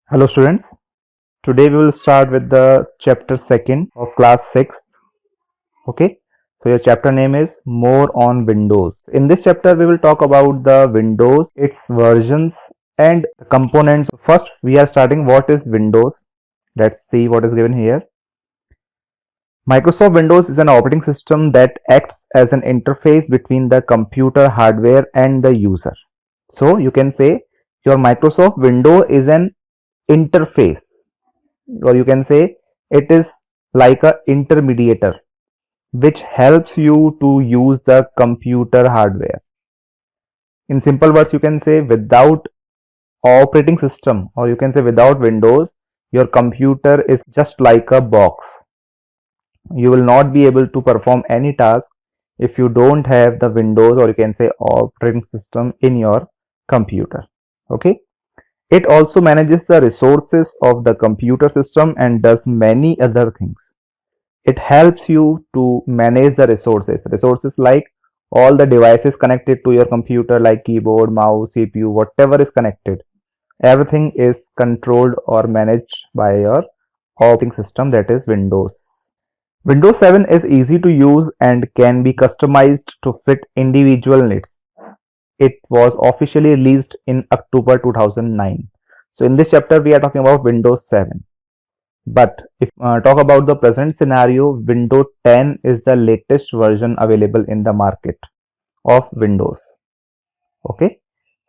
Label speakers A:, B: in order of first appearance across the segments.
A: Hello students, today we will start with the chapter 2nd of class 6th. Okay, so your chapter name is More on Windows. In this chapter we will talk about the Windows, its versions and the components. First we are starting what is Windows. Let's see what is given here. Microsoft Windows is an operating system that acts as an interface between the computer hardware and the user. So you can say your Microsoft Window is an interface, or you can say it is like a intermediator which helps you to use the computer hardware. In simple words, you can say without operating system, or you can say without Windows, your computer is just like a box. You will not be able to perform any task if you don't have the Windows, or you can say operating system in your computer. Okay, it also manages the resources of the computer system and does many other things. It helps you to manage the resources like all the devices connected to your computer like keyboard, mouse, CPU, whatever is connected. Everything is controlled or managed by your operating system, that is Windows. Windows 7 is easy to use and can be customized to fit individual needs. It was officially released in October 2009. So in this chapter we are talking about Windows 7. But if talk about the present scenario, Windows 10 is the latest version available in the market of Windows. Okay,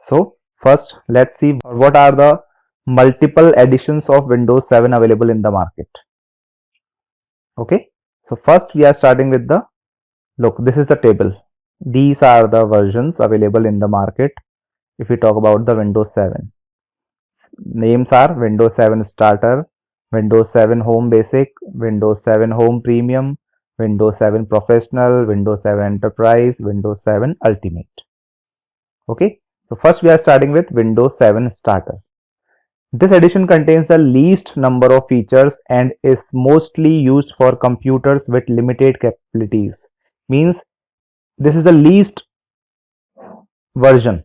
A: so first let's see what are the multiple editions of Windows 7 available in the market. Okay, so first we are starting with the, look, this is the table. These are the versions available in the market. If we talk about the Windows 7, names are Windows 7 Starter, Windows 7 Home Basic, Windows 7 Home Premium, Windows 7 Professional, Windows 7 Enterprise, Windows 7 Ultimate. Okay, so first we are starting with Windows 7 Starter. This edition contains the least number of features and is mostly used for computers with limited capabilities. Means this is the least version.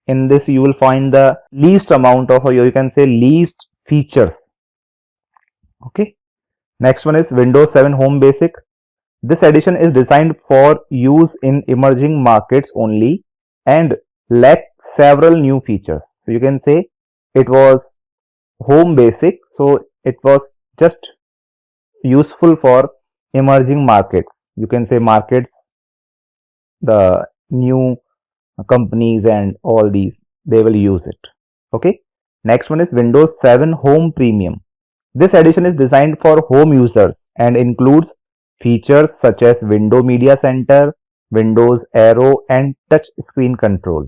A: In this you will find the least amount of, or you can say least features. Okay, next one is Windows 7 Home Basic. This edition is designed for use in emerging markets only and lacked several new features. So you can say it was Home Basic, so it was just useful for emerging markets. You can say markets, the new companies and all these, they will use it. Okay, next one is Windows 7 Home Premium. This edition is designed for home users and includes features such as Windows Media Center, Windows Aero and touch screen control.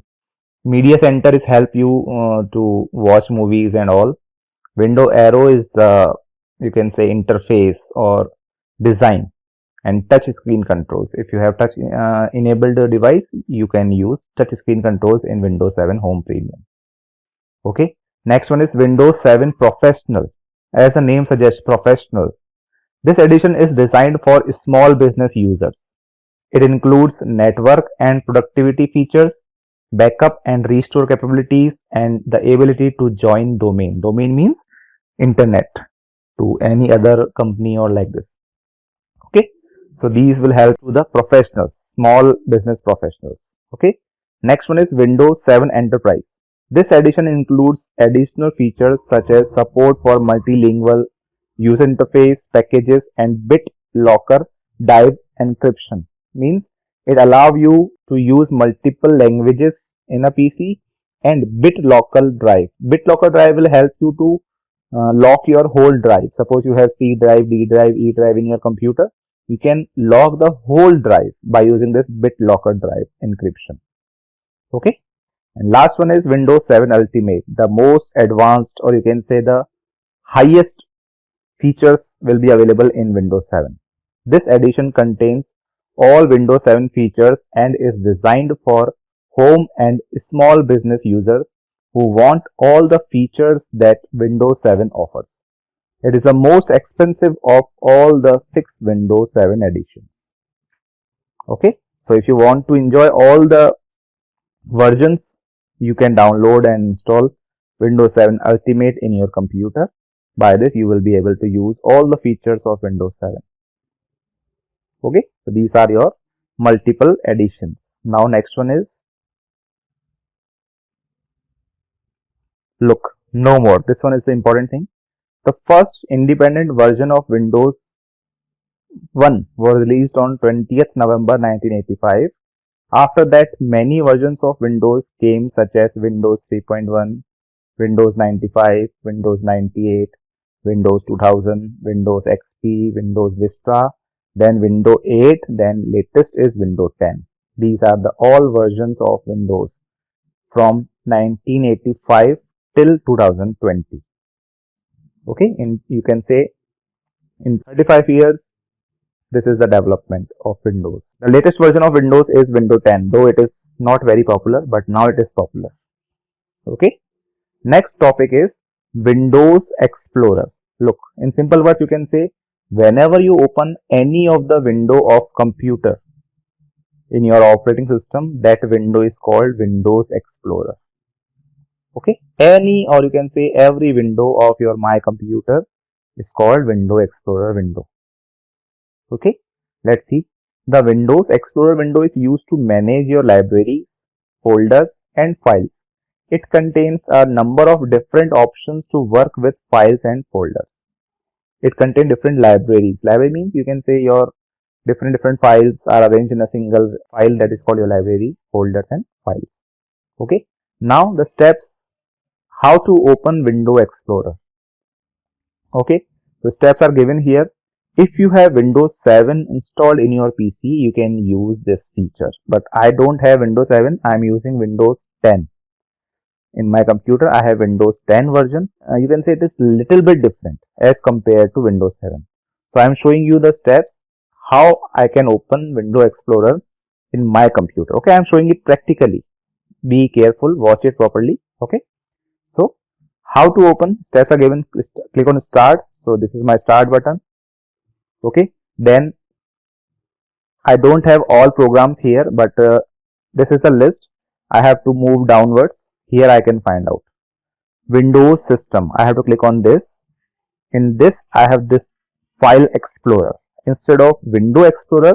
A: Media Center is help you to watch movies and all. Windows Aero is you can say interface or design, and touch screen controls. If you have touch enabled device, you can use touch screen controls in Windows 7 Home Premium. Okay, next one is Windows 7 Professional. As the name suggests, professional. This edition is designed for small business users. It includes network and productivity features, backup and restore capabilities, and the ability to join domain. Domain means internet to any other company or like this. Okay, so these will help to the professionals, small business professionals. Okay, next one is Windows 7 Enterprise. This edition includes additional features such as support for multilingual user interface packages and BitLocker Drive encryption. Means it allows you to use multiple languages in a PC, and BitLocker Drive. BitLocker Drive will help you to lock your whole drive. Suppose you have C drive, D drive, E drive in your computer. You can lock the whole drive by using this BitLocker Drive encryption. Okay. And last one is Windows 7 Ultimate. The most advanced, or you can say the highest features will be available in Windows 7. This edition contains all Windows 7 features and is designed for home and small business users who want all the features that Windows 7 offers. It is the most expensive of all the 6 Windows 7 editions. Okay, so if you want to enjoy all the versions, you can download and install Windows 7 Ultimate in your computer. By this you will be able to use all the features of Windows 7. Okay, so these are your multiple editions. Now next one is, look, no more. This one is the important thing. The first independent version of Windows 1 was released on 20th November 1985. After that, many versions of Windows came, such as Windows 3.1, Windows 95, Windows 98, Windows 2000, Windows XP, Windows Vista, then Windows 8, then latest is Windows 10. These are the all versions of Windows from 1985 till 2020. Okay, you can say in 35 years, this is the development of Windows. The latest version of Windows is Windows 10, though it is not very popular, but now it is popular. Okay. Next topic is Windows Explorer. Look, in simple words, you can say whenever you open any of the window of computer in your operating system, that window is called Windows Explorer. Okay, any, or you can say every window of your My Computer is called Windows Explorer window. Okay, let's see. The Windows Explorer window is used to manage your libraries, folders and files. It contains a number of different options to work with files and folders. It contains different libraries. Library means you can say your different files are arranged in a single file, that is called your library, folders and files. Okay. Now the steps how to open Windows Explorer. Okay. The steps are given here. If you have Windows 7 installed in your PC, you can use this feature. But I don't have Windows 7. I am using Windows 10. In my computer, I have Windows 10 version. You can say it is little bit different as compared to Windows 7. So I am showing you the steps how I can open Windows Explorer in my computer. Okay, I am showing it practically. Be careful, watch it properly. Okay, so how to open? Steps are given. Click on Start. So this is my Start button. Okay, then I don't have all programs here, but this is the list. I have to move downwards. Here I can find out Windows System. I have to click on this. In this I have this File Explorer. Instead of Window Explorer,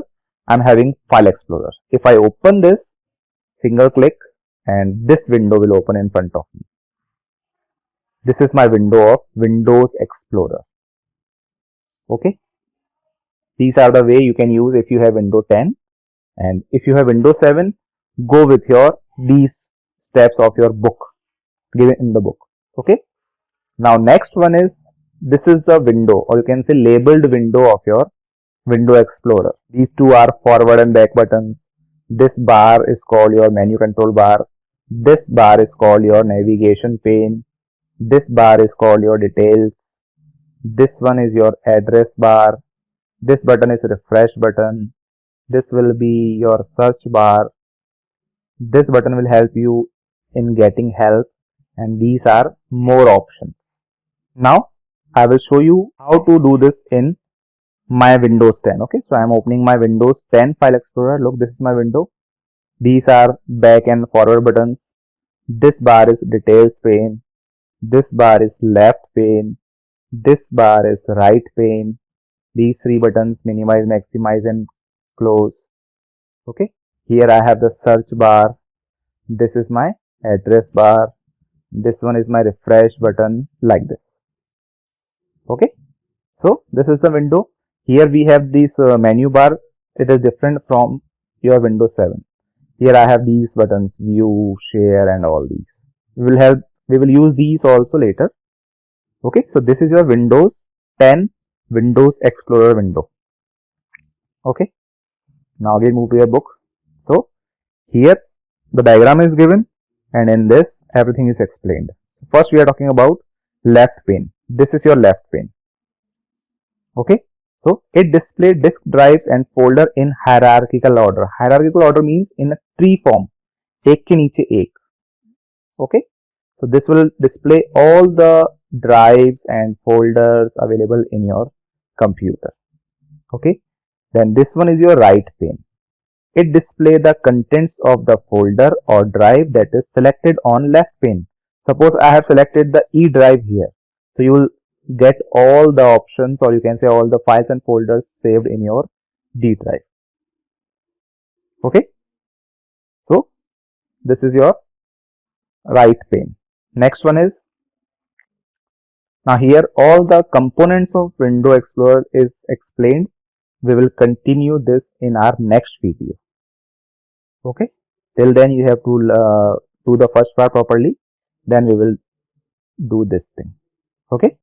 A: I am having File Explorer. If I open this, single click, and this window will open in front of me. This is my window of Windows Explorer. Okay. These are the way you can use if you have Windows 10, and if you have Windows 7, go with these steps of your book given in the book. Okay. Now next one is, this is the window, or you can say labeled window of your Windows Explorer. These two are forward and back buttons. This bar is called your menu control bar. This bar is called your navigation pane. This bar is called your details. This one is your address bar. This button is refresh button. This will be your search bar. This button will help you in getting help, and these are more options. Now I will show you how to do this in my Windows 10. Okay, so I am opening my Windows 10 File Explorer. Look, this is my window. These are back and forward buttons. This bar is details pane. This bar is left pane. This bar is right pane. These three buttons, minimize, maximize and close. Okay, here I have the search bar. This is my address bar. This one is my refresh button, like this. Okay, so this is the window. Here we have this menu bar. It is different from your Windows 7. Here I have these buttons, view, share and all these. We will use these also later. Okay, so this is your Windows 10 Windows Explorer window. Okay, now again move to your book. So here the diagram is given, and in this everything is explained. So first we are talking about left pane. This is your left pane. Okay, so it displays disk drives and folder in hierarchical order. Hierarchical order means in a tree form, एक के नीचे एक. Okay, so this will display all the drives and folders available in your computer. Okay, then this one is your right pane. It displays the contents of the folder or drive that is selected on left pane. Suppose I have selected the E drive here. So you will get all the options, or you can say all the files and folders saved in your D drive. Okay. So this is your right pane. Next one is, now here all the components of Window Explorer is explained. We will continue this in our next video. Okay. Till then you have to do the first part properly. Then we will do this thing. Okay.